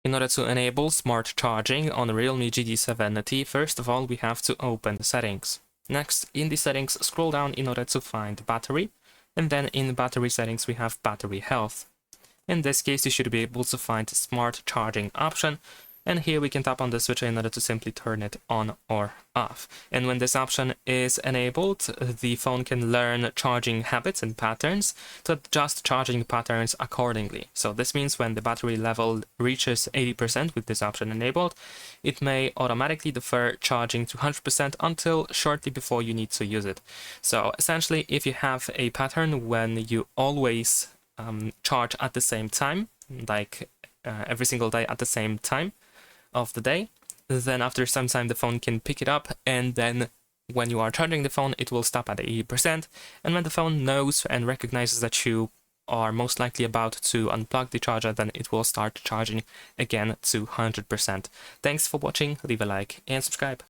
In order to enable smart charging on Realme GT 7T, first of all, we have to open the settings. Next, in the settings, scroll down in order to find battery, and then in battery settings, we have battery health. In this case, you should be able to find the smart charging option, and here we can tap on the switch in order to simply turn it on or off. And when this option is enabled, the phone can learn charging habits and patterns to adjust charging patterns accordingly. So this means when the battery level reaches 80% with this option enabled, it may automatically defer charging to 100% until shortly before you need to use it. So essentially, if you have a pattern when you always charge at the same time, like every single day at the same time of the day, then after some time the phone can pick it up, and then when you are charging the phone it will stop at 80%, and when the phone knows and recognizes that you are most likely about to unplug the charger, then it will start charging again to 100%. Thanks for watching, leave a like and subscribe.